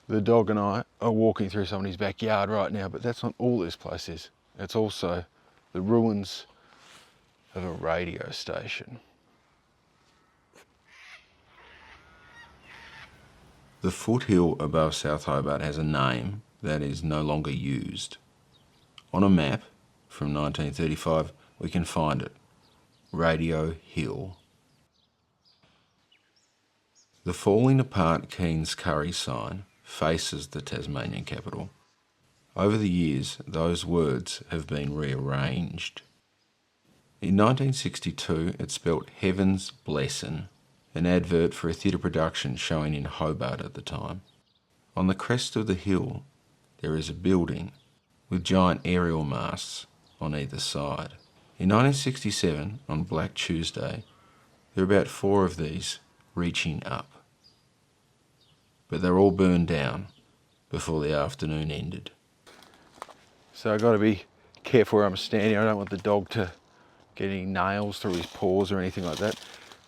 The dog and I are walking through somebody's backyard right now, but that's not all this place is. It's also the ruins of a radio station. The foothill above South Hobart has a name that is no longer used. On a map from 1935, we can find it. Radio Hill. The falling apart Keen's Curry sign faces the Tasmanian capital. Over the years, those words have been rearranged. In 1962, it spelt Heaven's Blessin', an advert for a theatre production showing in Hobart at the time. On the crest of the hill, there is a building with giant aerial masts on either side. In 1967, on Black Tuesday, there were about 4 of these reaching up. But they're all burned down before the afternoon ended. So I've got to be careful where I'm standing. I don't want the dog to get any nails through his paws or anything like that.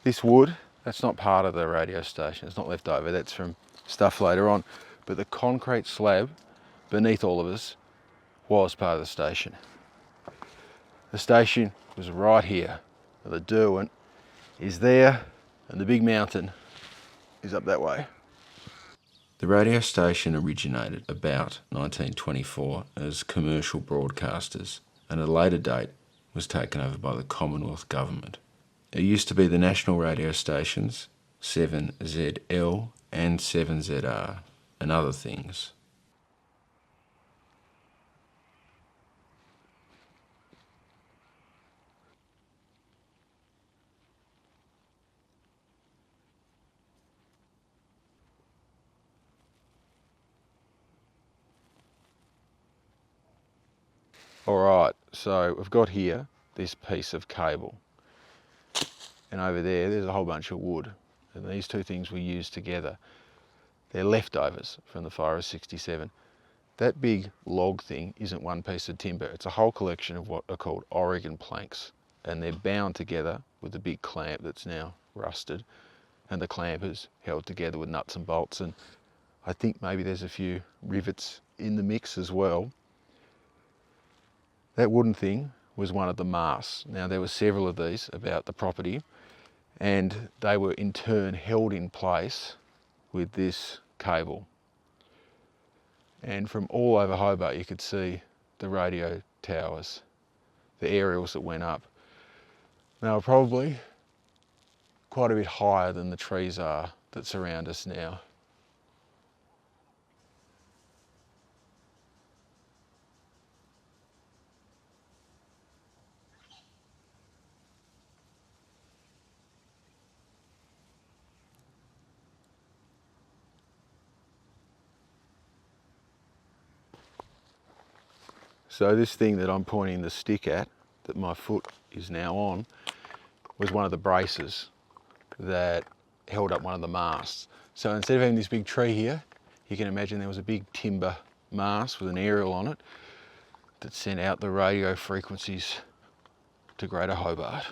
This wood, that's not part of the radio station. It's not left over. That's from stuff later on. But the concrete slab beneath all of us was part of the station. The station was right here. The Derwent is there, and the big mountain is up that way. The radio station originated about 1924 as commercial broadcasters, and at a later date was taken over by the Commonwealth Government. It used to be the national radio stations, 7ZL and 7ZR, and other things. Alright, so we've got here this piece of cable, and over there's a whole bunch of wood, and these two things we use together. They're leftovers from the fire of 67. That big log thing isn't one piece of timber, it's a whole collection of what are called Oregon planks, and they're bound together with a big clamp that's now rusted, and the clamp is held together with nuts and bolts, and I think maybe there's a few rivets in the mix as well. That wooden thing was one of the masts. Now there were several of these about the property, and they were in turn held in place with this cable. And from all over Hobart you could see the radio towers, the aerials that went up. They were probably quite a bit higher than the trees are that surround us now. So this thing that I'm pointing the stick at, that my foot is now on, was one of the braces that held up one of the masts. So instead of having this big tree here, you can imagine there was a big timber mast with an aerial on it that sent out the radio frequencies to Greater Hobart.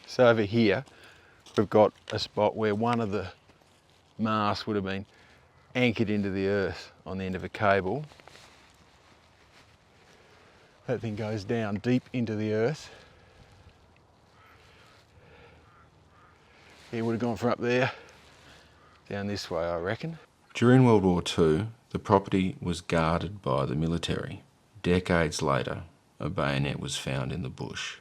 So over here, we've got a spot where one of the masts would have been anchored into the earth on the end of a cable. That thing goes down deep into the earth. It would have gone from up there down this way, I reckon. During World War II, the property was guarded by the military. Decades later, a bayonet was found in the bush.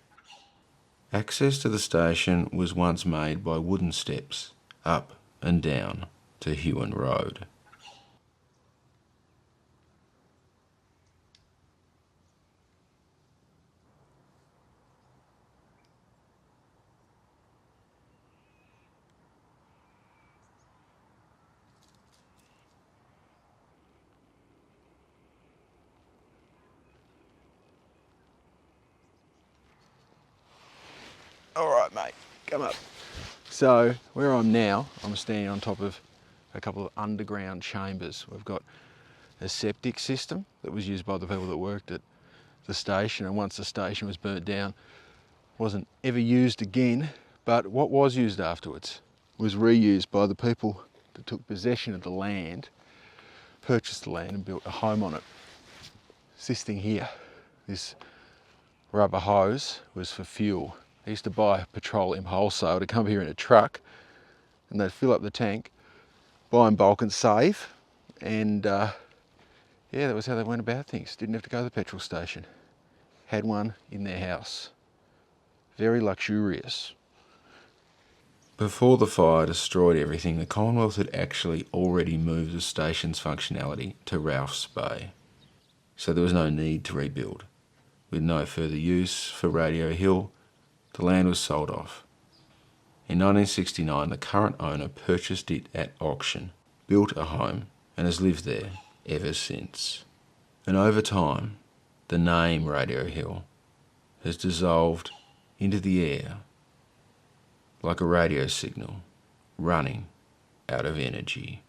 Access to the station was once made by wooden steps up and down to Hewan Road. All right, mate, come up. So where I'm now, I'm standing on top of a couple of underground chambers. We've got a septic system that was used by the people that worked at the station, and once the station was burnt down, wasn't ever used again, but what was used afterwards was reused by the people that took possession of the land, purchased the land and built a home on it. This thing here, this rubber hose, was for fuel. They used to buy petroleum wholesale to come here in a truck, and they'd fill up the tank, buy in bulk and save, and yeah, that was how they went about things. Didn't have to go to the petrol station. Had one in their house. Very luxurious. Before the fire destroyed everything, the Commonwealth had actually already moved the station's functionality to Ralph's Bay, so there was no need to rebuild. With no further use for Radio Hill, the land was sold off. In 1969, the current owner purchased it at auction, built a home, and has lived there ever since. And over time, the name Radio Hill has dissolved into the air like a radio signal running out of energy.